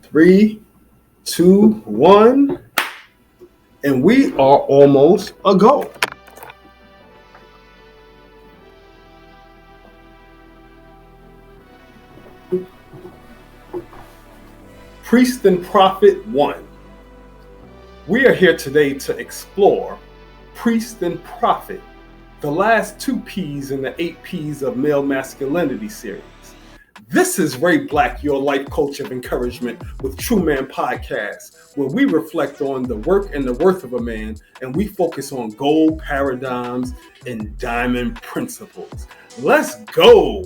Three, two, one, and we are almost a go. Priest and Prophet 1. We are here today to explore Priest and Prophet, the last two P's in the 8 P's of Male Masculinity series. This is Ray Black, your life coach of encouragement with TRU-Man podcast, where we reflect on the work and the worth of a man, and we focus on gold paradigms and diamond principles. Let's go!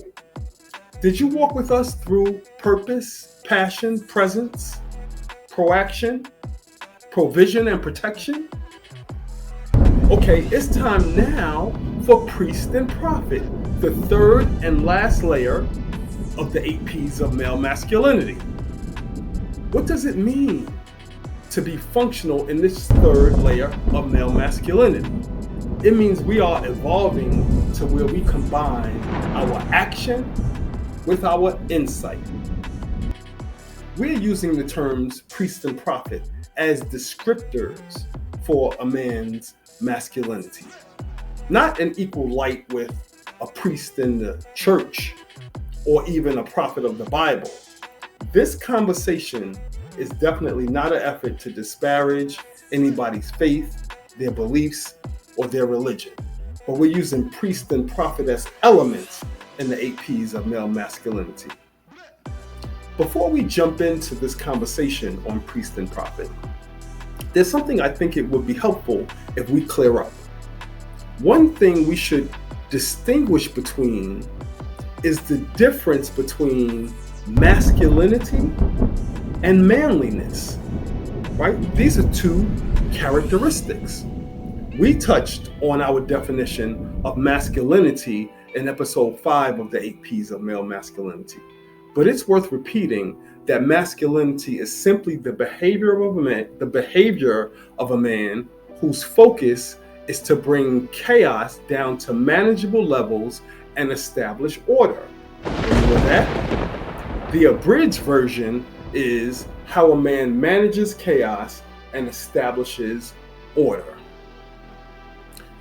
Did you walk with us through purpose, passion, presence, proaction, provision, and protection? Okay, it's time now for Priest and Prophet, the third and last layer of the 8 P's of male masculinity. What does it mean to be functional in this third layer of male masculinity? It means we are evolving to where we combine our action with our insight. We're using the terms priest and prophet as descriptors for a man's masculinity, not in equal light with a priest in the church or even a prophet of the Bible. This conversation is definitely not an effort to disparage anybody's faith, their beliefs, or their religion, but we're using priest and prophet as elements in the 8 P's of male masculinity. Before we jump into this conversation on priest and prophet, there's something I think it would be helpful if we clear up. One thing we should distinguish between is the difference between masculinity and manliness, right? These are two characteristics. We touched on our definition of masculinity in episode 5 of the 8 P's of male masculinity. But it's worth repeating that masculinity is simply the behavior of a man whose focus is to bring chaos down to manageable levels and establish order. Remember that? The abridged version is how a man manages chaos and establishes order.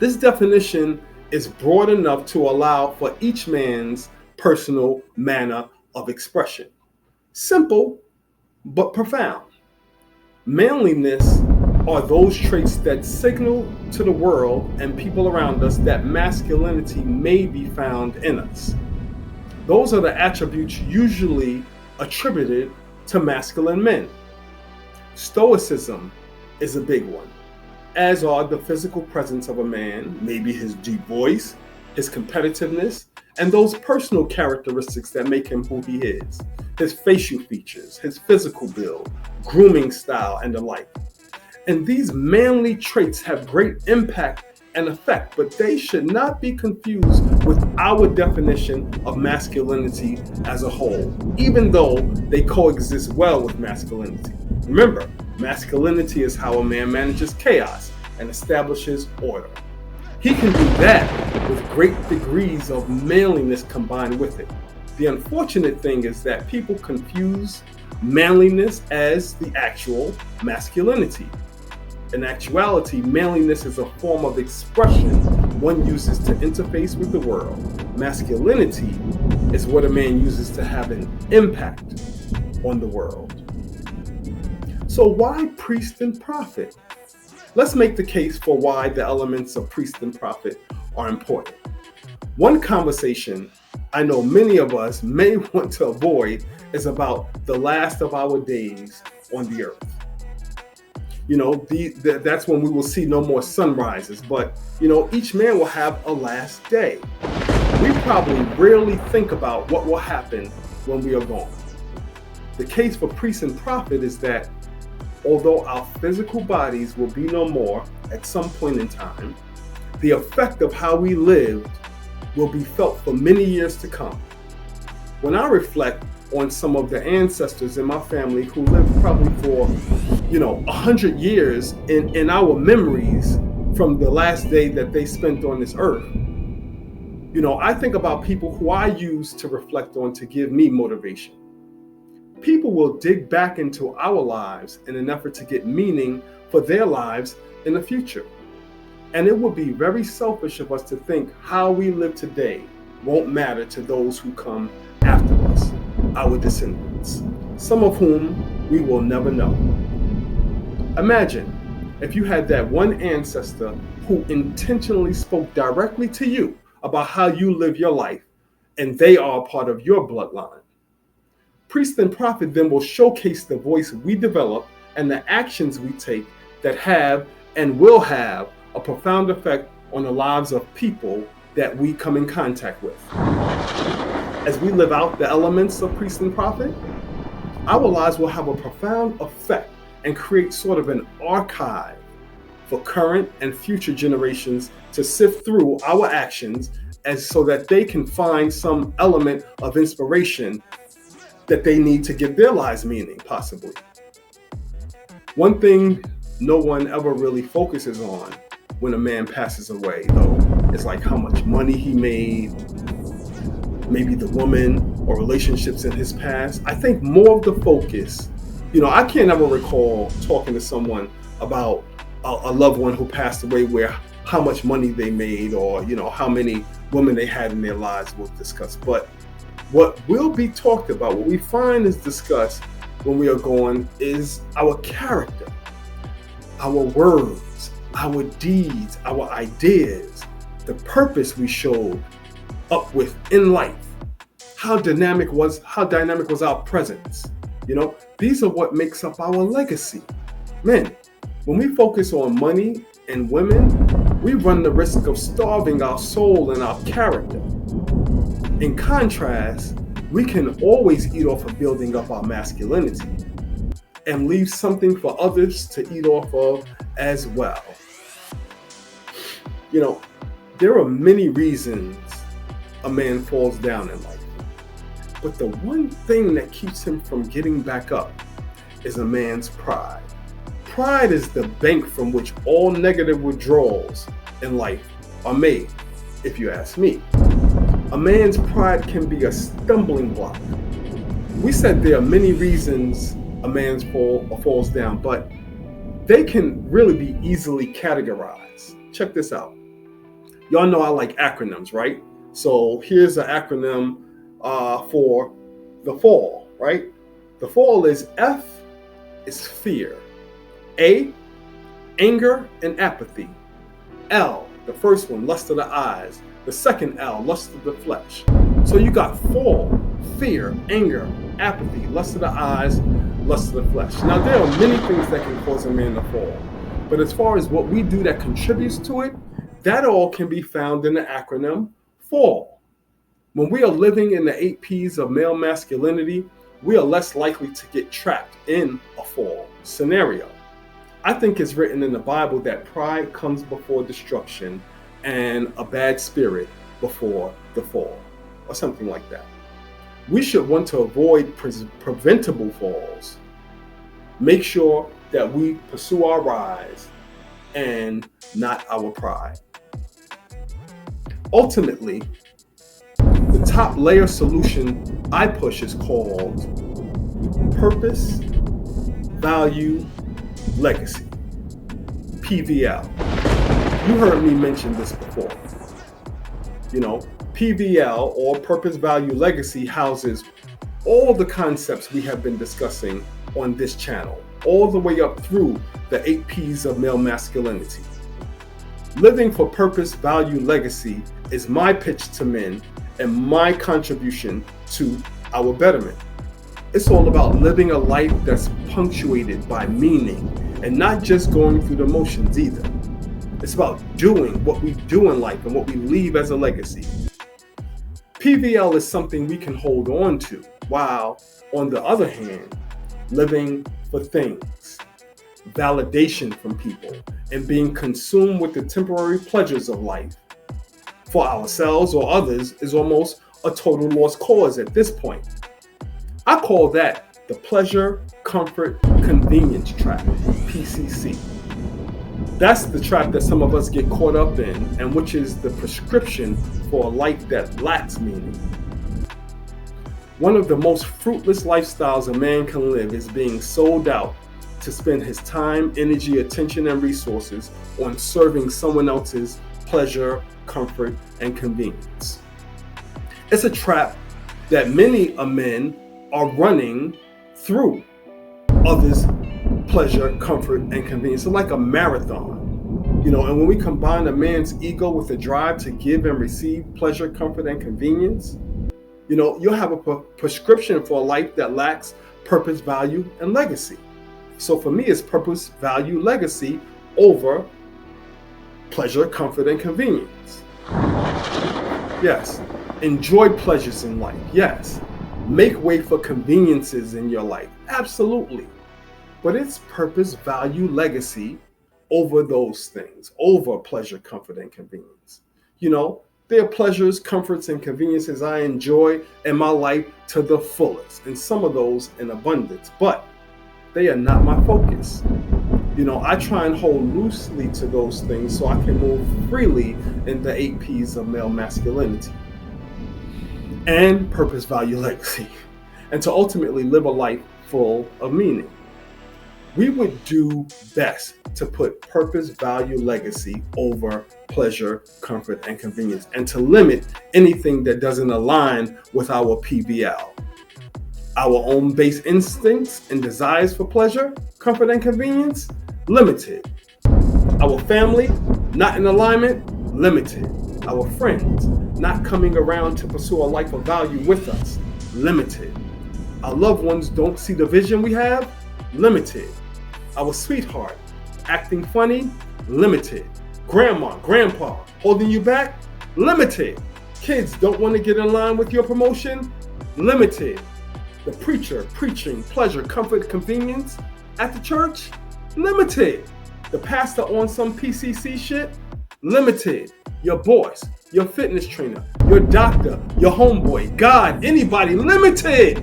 This definition is broad enough to allow for each man's personal manner of expression. Simple, but profound. Manliness are those traits that signal to the world and people around us that masculinity may be found in us. Those are the attributes usually attributed to masculine men. Stoicism is a big one, as are the physical presence of a man, maybe his deep voice, his competitiveness, and those personal characteristics that make him who he is, his facial features, his physical build, grooming style, and the like. And these manly traits have great impact and effect, but they should not be confused with our definition of masculinity as a whole, even though they coexist well with masculinity. Remember, masculinity is how a man manages chaos and establishes order. He can do that with great degrees of manliness combined with it. The unfortunate thing is that people confuse manliness as the actual masculinity. In actuality, manliness is a form of expression one uses to interface with the world. Masculinity is what a man uses to have an impact on the world. So why priest and prophet? Let's make the case for why the elements of priest and prophet are important. One conversation I know many of us may want to avoid is about the last of our days on the earth. You know, that's when we will see no more sunrises, but, each man will have a last day. We probably rarely think about what will happen when we are gone. The case for priest and prophet is that although our physical bodies will be no more at some point in time, the effect of how we lived will be felt for many years to come. When I reflect on some of the ancestors in my family who lived probably for, 100 years in our memories from the last day that they spent on this earth, I think about people who I use to reflect on to give me motivation. People will dig back into our lives in an effort to get meaning for their lives in the future. And it would be very selfish of us to think how we live today won't matter to those who come after us, our descendants, some of whom we will never know. Imagine if you had that one ancestor who intentionally spoke directly to you about how you live your life, and they are a part of your bloodline. Priest and prophet then will showcase the voice we develop and the actions we take that have and will have a profound effect on the lives of people that we come in contact with. As we live out the elements of priest and prophet, our lives will have a profound effect and create sort of an archive for current and future generations to sift through our actions as so that they can find some element of inspiration that they need to give their lives meaning, possibly. One thing no one ever really focuses on when a man passes away, though, is like how much money he made, maybe the woman or relationships in his past. I think more of the focus, I can't ever recall talking to someone about a loved one who passed away where how much money they made or, how many women they had in their lives was discussed. But what will be talked about, what we find is discussed when we are gone, is our character, our words, our deeds, our ideas, the purpose we showed up with in life. How dynamic was our presence? These are what makes up our legacy. Men, when we focus on money and women, we run the risk of starving our soul and our character. In contrast, we can always eat off of building up our masculinity and leave something for others to eat off of as well. There are many reasons a man falls down in life. But the one thing that keeps him from getting back up is a man's pride. Pride is the bank from which all negative withdrawals in life are made, if you ask me. A man's pride can be a stumbling block. We said there are many reasons a man falls down, but they can really be easily categorized. Check this out. Y'all know I like acronyms, right? So here's an acronym for the fall, right? The fall is F is fear. A, anger and apathy. L, the first one, lust of the eyes. The second L, lust of the flesh. So you got fall, fear, anger, apathy, lust of the eyes, lust of the flesh. Now there are many things that can cause a man to fall. But as far as what we do that contributes to it, that all can be found in the acronym fall. When we are living in the 8 P's of male masculinity, we are less likely to get trapped in a fall scenario. I think it's written in the Bible that pride comes before destruction and a bad spirit before the fall, or something like that. We should want to avoid preventable falls. Make sure that we pursue our rise and not our pride. Ultimately, the top layer solution I push is called Purpose, Value, Legacy, PVL. You heard me mention this before. PVL, or Purpose, Value, Legacy, houses all the concepts we have been discussing on this channel, all the way up through the 8 P's of male masculinity. Living for purpose, value, legacy is my pitch to men and my contribution to our betterment. It's all about living a life that's punctuated by meaning and not just going through the motions either. It's about doing what we do in life and what we leave as a legacy. PVL is something we can hold on to, while, on the other hand, living for things, validation from people, and being consumed with the temporary pleasures of life for ourselves or others is almost a total lost cause at this point. I call that the pleasure, comfort, convenience trap, PCC. That's the trap that some of us get caught up in, and which is the prescription for a life that lacks meaning. One of the most fruitless lifestyles a man can live is being sold out to spend his time, energy, attention, and resources on serving someone else's pleasure, comfort, and convenience. It's a trap that many men are running through others' pleasure, comfort, and convenience. It's like a marathon. And when we combine a man's ego with the drive to give and receive pleasure, comfort, and convenience, you'll have a prescription for a life that lacks purpose, value, and legacy. So for me, it's purpose, value, legacy over pleasure, comfort, and convenience. Yes. Enjoy pleasures in life. Yes. Make way for conveniences in your life. Absolutely. But it's purpose, value, legacy over those things, over pleasure, comfort, and convenience. There are pleasures, comforts, and conveniences I enjoy in my life to the fullest, and some of those in abundance, but they are not my focus. I try and hold loosely to those things so I can move freely in the 8 P's of male masculinity and purpose, value, legacy, and to ultimately live a life full of meaning. We would do best to put purpose, value, legacy over pleasure, comfort, and convenience, and to limit anything that doesn't align with our PVL. Our own base instincts and desires for pleasure, comfort, and convenience, limited. Our family, not in alignment, limited. Our friends, not coming around to pursue a life of value with us, limited. Our loved ones don't see the vision we have, limited. Our sweetheart, acting funny, limited. Grandma, grandpa, holding you back, limited. Kids don't want to get in line with your promotion, limited. The preacher preaching pleasure, comfort, convenience at the church, limited. The pastor on some PCC shit, limited. Your boss, your fitness trainer, your doctor, your homeboy, God, anybody, limited.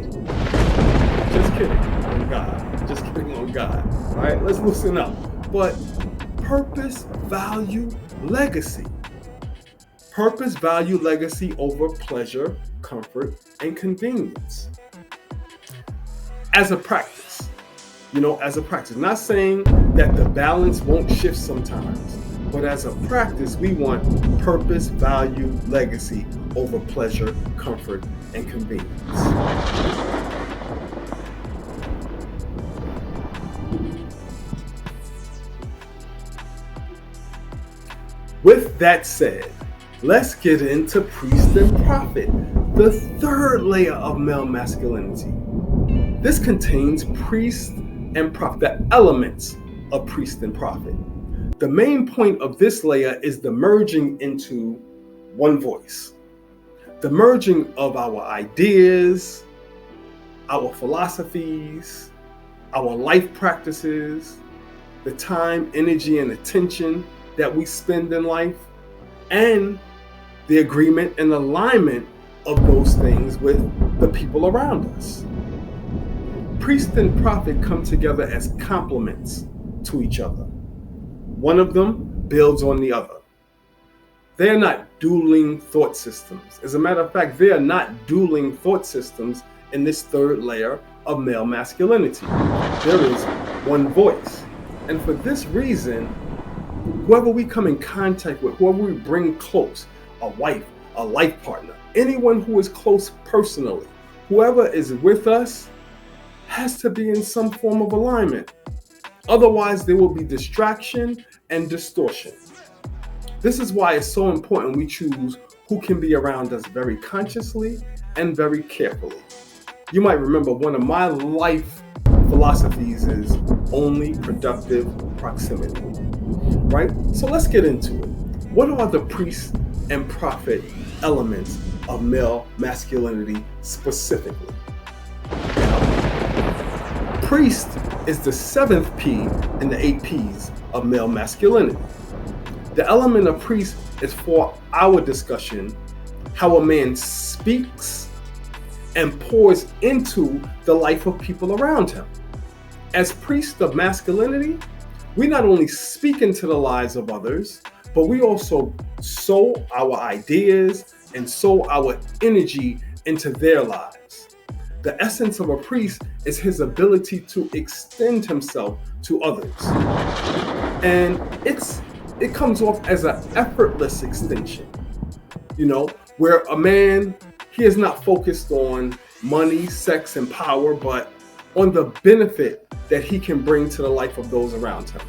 Just kidding on God. Just kidding on God. All right, let's loosen up. But purpose, value, legacy. Purpose, value, legacy over pleasure, comfort, and convenience. As a practice, not saying that the balance won't shift sometimes, but as a practice, we want purpose, value, legacy over pleasure, comfort, and convenience. With that said, let's get into priest and prophet, the third layer of male masculinity. This contains priest and prophet, the elements of priest and prophet. The main point of this layer is the merging into one voice. The merging of our ideas, our philosophies, our life practices, the time, energy, and attention that we spend in life, and the agreement and alignment of those things with the people around us. Priest and prophet come together as complements to each other. One of them builds on the other. They're not dueling thought systems. As a matter of fact, they are not dueling thought systems in this third layer of male masculinity. There is one voice. And for this reason, whoever we come in contact with, whoever we bring close, a wife, a life partner, anyone who is close personally, whoever is with us has to be in some form of alignment. Otherwise, there will be distraction and distortion. This is why it's so important we choose who can be around us very consciously and very carefully. You might remember one of my life philosophies is only productive proximity, right? So let's get into it. What are the priest and prophet elements of male masculinity specifically? Priest is the 7th P in the 8 Ps of male masculinity. The element of priest is for our discussion, how a man speaks and pours into the life of people around him. As priest of masculinity, we not only speak into the lives of others, but we also sow our ideas and sow our energy into their lives. The essence of a priest is his ability to extend himself to others. And it comes off as an effortless extension, where a man, he is not focused on money, sex, and power, but on the benefit that he can bring to the life of those around him.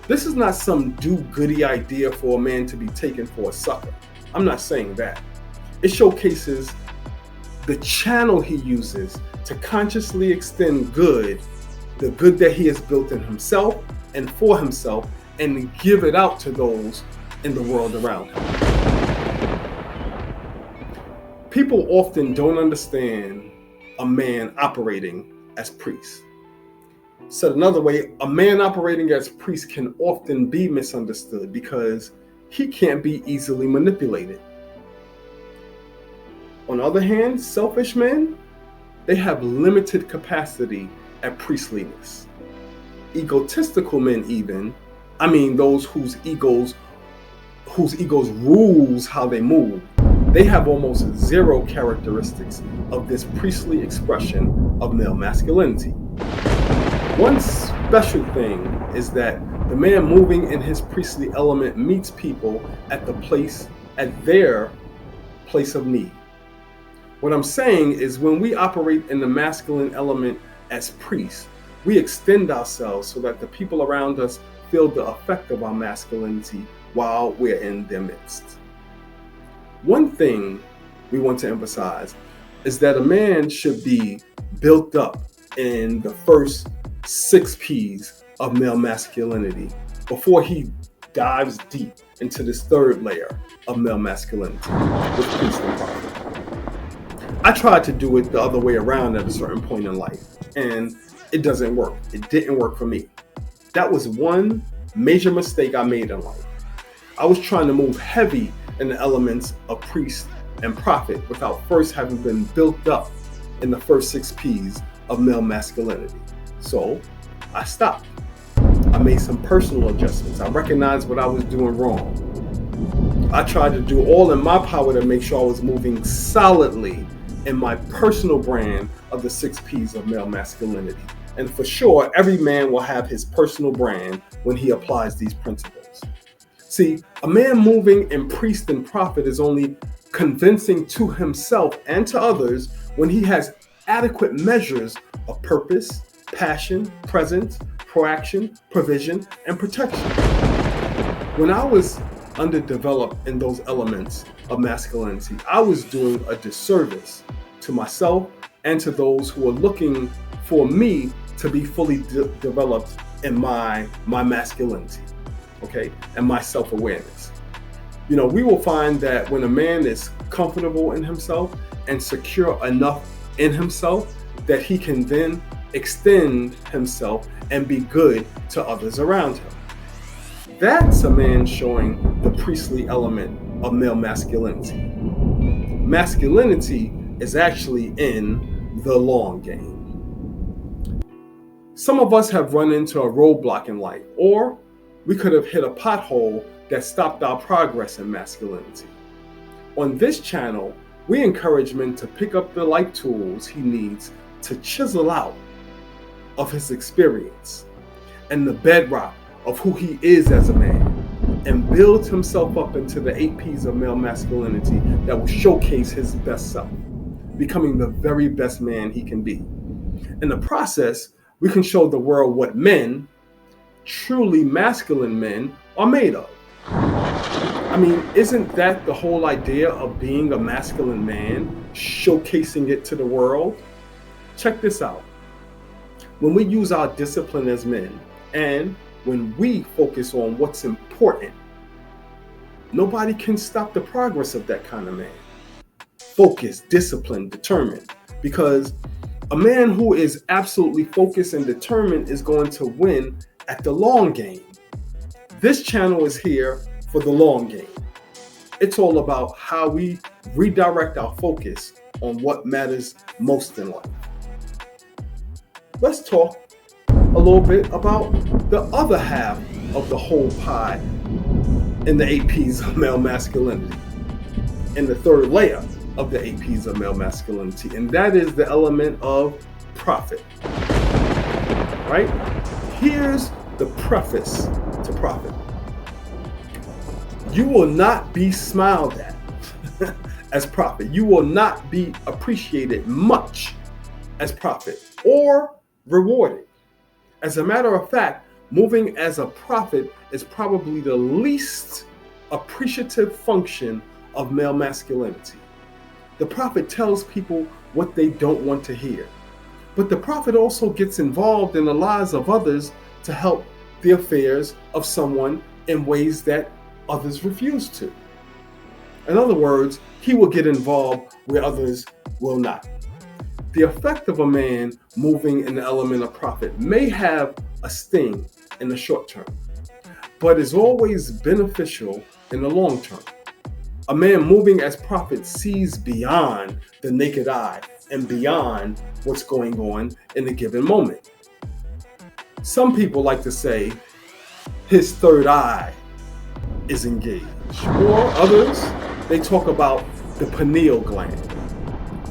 This is not some do-goody idea for a man to be taken for a sucker. I'm not saying that. It showcases the channel he uses to consciously extend the good that he has built in himself and for himself, and give it out to those in the world around him. People often don't understand a man operating as priest. Said another way, a man operating as priest can often be misunderstood because he can't be easily manipulated. On the other hand, selfish men, they have limited capacity at priestliness. Egotistical men even, those whose egos rules how they move, they have almost zero characteristics of this priestly expression of male masculinity. One special thing is that the man moving in his priestly element meets people at their place of need. What I'm saying is, when we operate in the masculine element as priests, we extend ourselves so that the people around us feel the effect of our masculinity while we're in their midst. One thing we want to emphasize is that a man should be built up in the first 6 P's of male masculinity before he dives deep into this third layer of male masculinity with priest and prophet. I tried to do it the other way around at a certain point in life, and it doesn't work. It didn't work for me. That was one major mistake I made in life. I was trying to move heavy in the elements of priest and prophet without first having been built up in the first 6 P's of male masculinity. So I stopped. I made some personal adjustments. I recognized what I was doing wrong. I tried to do all in my power to make sure I was moving solidly in my personal brand of the 6 P's of male masculinity. And for sure, every man will have his personal brand when he applies these principles. See, a man moving in priest and prophet is only convincing to himself and to others when he has adequate measures of purpose, passion, presence, proaction, provision, and protection. When I was underdeveloped in those elements of masculinity, I was doing a disservice to myself and to those who are looking for me to be fully developed in my masculinity, okay, and my self-awareness. We will find that when a man is comfortable in himself and secure enough in himself, that he can then extend himself and be good to others around him. That's a man showing the priestly element of male masculinity. Masculinity is actually in the long game. Some of us have run into a roadblock in life, or we could have hit a pothole that stopped our progress in masculinity. On this channel, we encourage men to pick up the life tools he needs to chisel out of his experience and the bedrock of who he is as a man, and build himself up into the 8 P's of male masculinity that will showcase his best self, becoming the very best man he can be. In the process, we can show the world what men, truly masculine men, are made of. Isn't that the whole idea of being a masculine man, showcasing it to the world? Check this out. When we use our discipline as men, and when we focus on what's important, nobody can stop the progress of that kind of man. Focused, disciplined, determined. Because a man who is absolutely focused and determined is going to win at the long game. This channel is here for the long game. It's all about how we redirect our focus on what matters most in life. Let's talk a little bit about the other half of the whole pie in the 8 P's of male masculinity, in the third layer of the 8 P's of male masculinity, and that is the element of profit. Right? Here's the preface to profit. You will not be smiled at as profit. You will not be appreciated much as profit or rewarded. As a matter of fact, moving as a prophet is probably the least appreciative function of male masculinity. The prophet tells people what they don't want to hear. But the prophet also gets involved in the lives of others to help the affairs of someone in ways that others refuse to. In other words, he will get involved where others will not. The effect of a man moving in the element of prophet may have a sting in the short term, but is always beneficial in the long term. A man moving as prophet sees beyond the naked eye and beyond what's going on in a given moment. Some people like to say his third eye is engaged, or others, they talk about the pineal gland.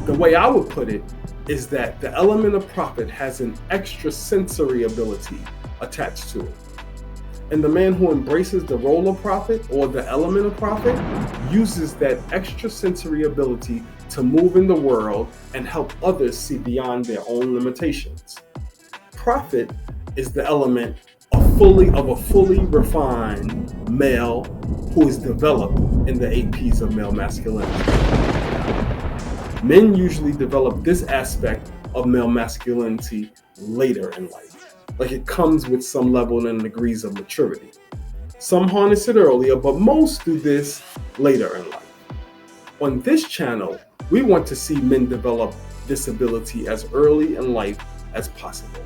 The way I would put it is that the element of prophet has an extrasensory ability attached to it. And the man who embraces the role of prophet or the element of prophet uses that extrasensory ability to move in the world and help others see beyond their own limitations. Prophet is the element of a fully refined male who is developed in the 8 P's of male masculinity. Men usually develop this aspect of male masculinity later in life. Like it comes with some level and degrees of maturity. Some harness it earlier, but most do this later in life. On this channel, we want to see men develop this ability as early in life as possible.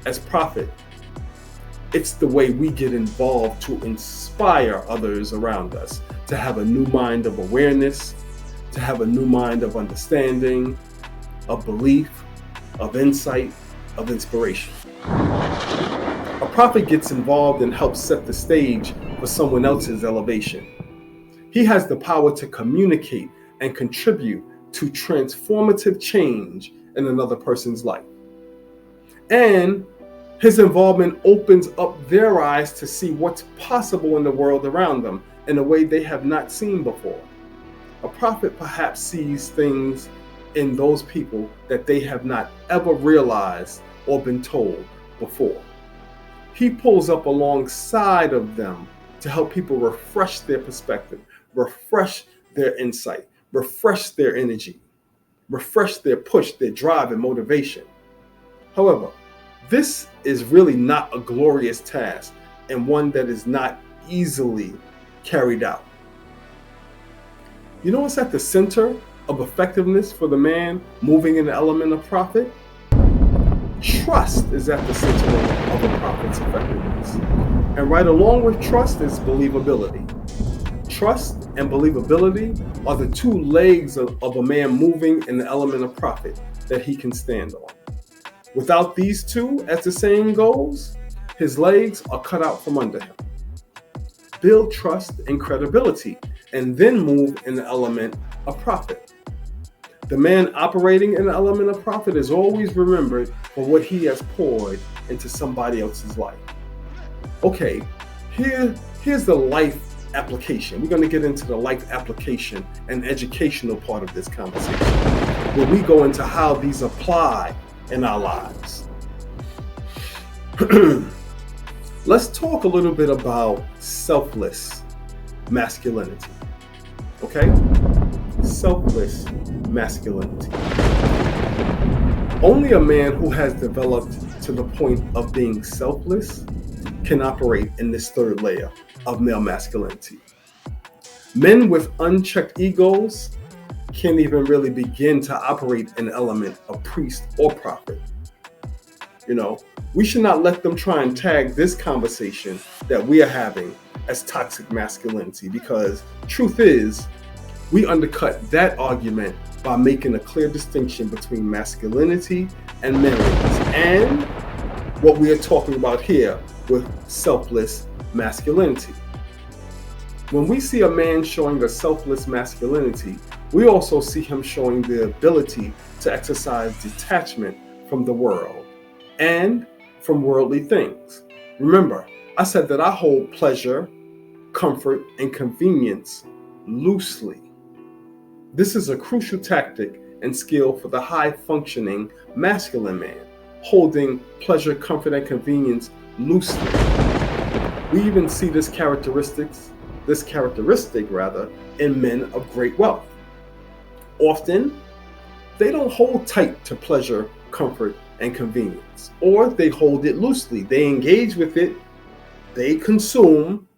As prophet, it's the way we get involved to inspire others around us to have a new mind of awareness, to have a new mind of understanding, of belief, of insight, of inspiration. A prophet gets involved and helps set the stage for someone else's elevation. He has the power to communicate and contribute to transformative change in another person's life. And his involvement opens up their eyes to see what's possible in the world around them in a way they have not seen before. A prophet perhaps sees things in those people that they have not ever realized or been told before. He pulls up alongside of them to help people refresh their perspective, refresh their insight, refresh their energy, refresh their push, their drive and motivation. However, this is really not a glorious task and one that is not easily carried out. You know what's at the center of effectiveness for the man moving in the element of prophet? Trust is at the center of a prophet's effectiveness. And right along with trust is believability. Trust and believability are the two legs of a man moving in the element of prophet that he can stand on. Without these two, as the saying goes, his legs are cut out from under him. Build trust and credibility, and then move in the element of prophet. The man operating in the element of prophet is always remembered for what he has poured into somebody else's life. Okay, here's the life application. We're going to get into the life application and educational part of this conversation, where we go into how these apply in our lives. Let's talk a little bit about selfless masculinity. Okay? Selfless masculinity. Only a man who has developed to the point of being selfless can operate in this third layer of male masculinity. Men with unchecked egos can't even really begin to operate an element of priest or prophet. You know, we should not let them try and tag this conversation that we are having as toxic masculinity, because truth is, we undercut that argument by making a clear distinction between masculinity and manliness and what we are talking about here with selfless masculinity. When we see a man showing a selfless masculinity, we also see him showing the ability to exercise detachment from the world and from worldly things. Remember, I said that I hold pleasure, comfort, and convenience loosely. This is a crucial tactic and skill for the high-functioning masculine man, holding pleasure, comfort, and convenience loosely. We even see this characteristic in men of great wealth. Often, they don't hold tight to pleasure, comfort, and convenience, or they hold it loosely. They engage with it, they consume,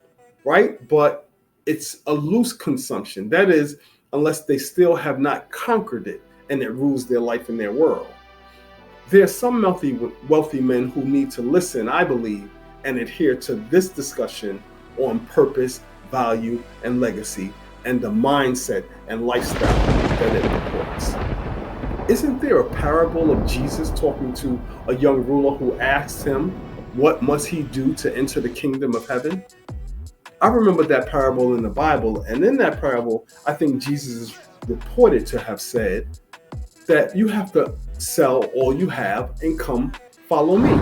right? But it's a loose consumption. That is, unless they still have not conquered it and it rules their life and their world. There are some wealthy men who need to listen, I believe, and adhere to this discussion on purpose, value, and legacy, and the mindset and lifestyle that it purports. Isn't there a parable of Jesus talking to a young ruler who asked him, what must he do to enter the kingdom of heaven? I remember that parable in the Bible, and in that parable, I think Jesus is reported to have said that you have to sell all you have and come follow me.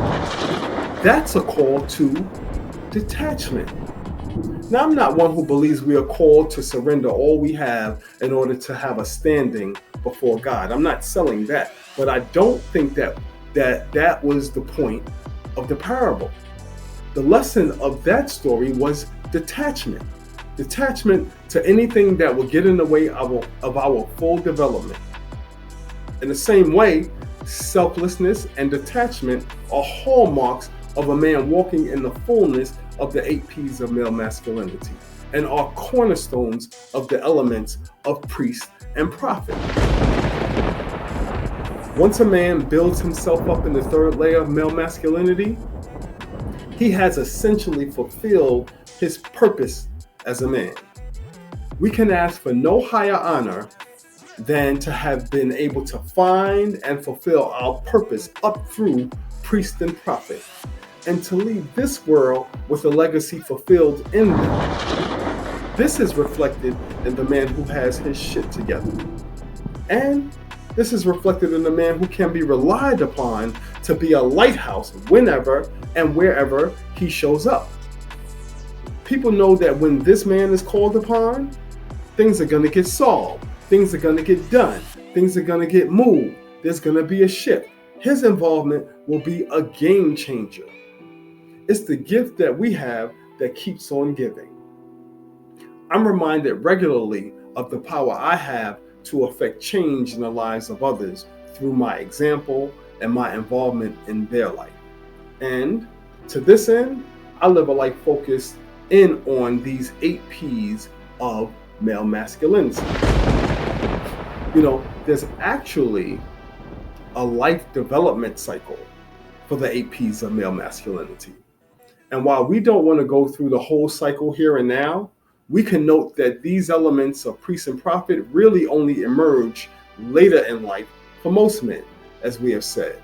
That's a call to detachment. Now, I'm not one who believes we are called to surrender all we have in order to have a standing before God. I'm not selling that, but I don't think that was the point of the parable. The lesson of that story was detachment. Detachment to anything that will get in the way of our full development. In the same way, selflessness and detachment are hallmarks of a man walking in the fullness of the 8 P's of male masculinity and are cornerstones of the elements of priest and prophet. Once a man builds himself up in the third layer of male masculinity, he has essentially fulfilled his purpose as a man. We can ask for no higher honor than to have been able to find and fulfill our purpose up through priest and prophet, and to leave this world with a legacy fulfilled in them. This is reflected in the man who has his shit together. And this is reflected in the man who can be relied upon to be a lighthouse whenever and wherever he shows up. People know that when this man is called upon, things are going to get solved. Things are going to get done. Things are going to get moved. There's going to be a shift. His involvement will be a game changer. It's the gift that we have that keeps on giving. I'm reminded regularly of the power I have to affect change in the lives of others through my example and my involvement in their life. And to this end, I live a life focused in on these 8 P's of male masculinity. There's actually a life development cycle for the 8 P's of male masculinity. And while we don't want to go through the whole cycle here and now, we can note that these elements of priest and prophet really only emerge later in life for most men, as we have said,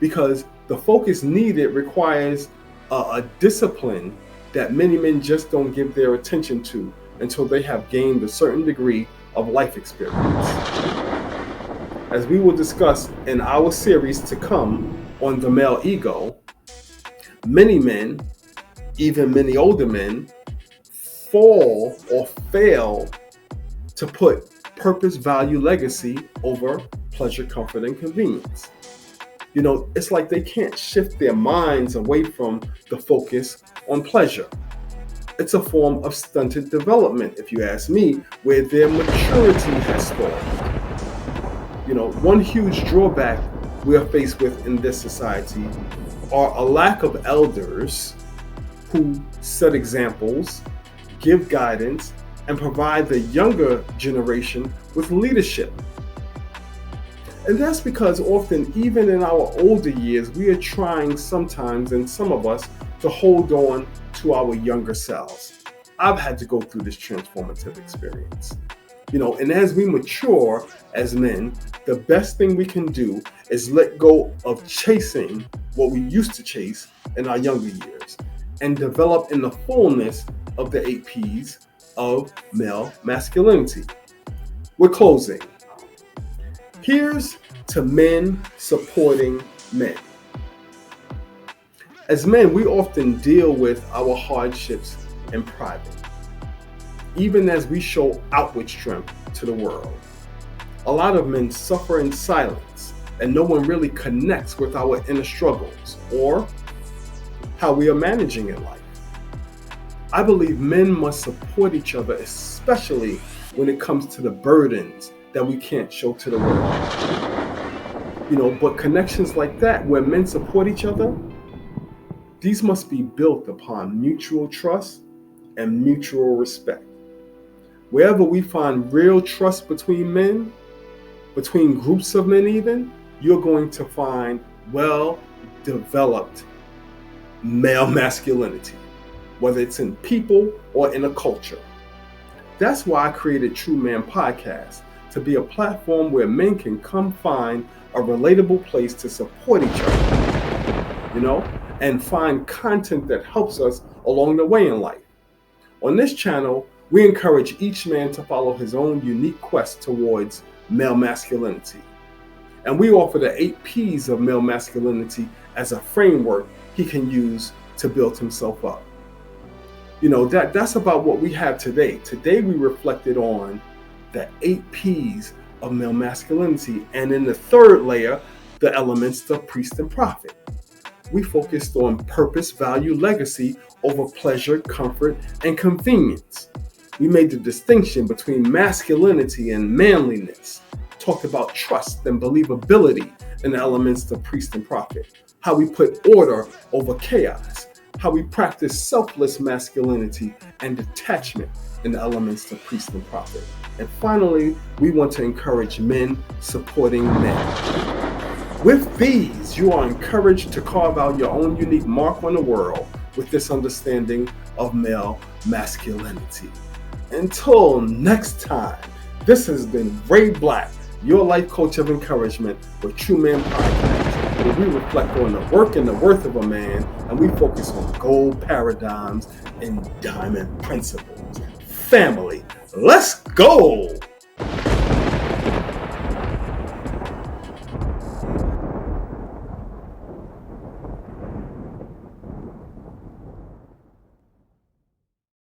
because the focus needed requires a discipline that many men just don't give their attention to until they have gained a certain degree of life experience. As we will discuss in our series to come on the male ego, many men, even many older men, fall or fail to put purpose, value, legacy over pleasure, comfort, and convenience. It's like they can't shift their minds away from the focus on pleasure. It's a form of stunted development, if you ask me, where their maturity has stalled. One huge drawback we are faced with in this society are a lack of elders who set examples, give guidance, and provide the younger generation with leadership. And that's because often, even in our older years, we are trying sometimes, and some of us, to hold on to our younger selves. I've had to go through this transformative experience. And as we mature as men, the best thing we can do is let go of chasing what we used to chase in our younger years and develop in the fullness of the 8 P's of male masculinity. We're closing. Here's to men supporting men. As men, we often deal with our hardships in private, even as we show outward strength to the world. A lot of men suffer in silence, and no one really connects with our inner struggles or how we are managing in life. I believe men must support each other, especially when it comes to the burdens that we can't show to the world. But connections like that, where men support each other, these must be built upon mutual trust and mutual respect. Wherever we find real trust between men, between groups of men even, you're going to find well-developed male masculinity, whether it's in people or in a culture. That's why I created TRU-Man podcast, to be a platform where men can come find a relatable place to support each other, and find content that helps us along the way in life. On this channel, we encourage each man to follow his own unique quest towards male masculinity. And we offer the 8 P's of male masculinity as a framework he can use to build himself up. That's about what we have today. Today we reflected on the 8 P's of male masculinity, and in the third layer, the elements of priest and prophet. We focused on purpose, value, legacy over pleasure, comfort, and convenience. We made the distinction between masculinity and manliness, talked about trust and believability in the elements of priest and prophet, how we put order over chaos, how we practice selfless masculinity and detachment in the elements of priest and prophet. And finally, we want to encourage men supporting men. With these, you are encouraged to carve out your own unique mark on the world with this understanding of male masculinity. Until next time, this has been Ray Black, your life coach of encouragement with TRU-Man podcast, where we reflect on the work and the worth of a man, and we focus on gold paradigms and diamond principles. Family, let's go!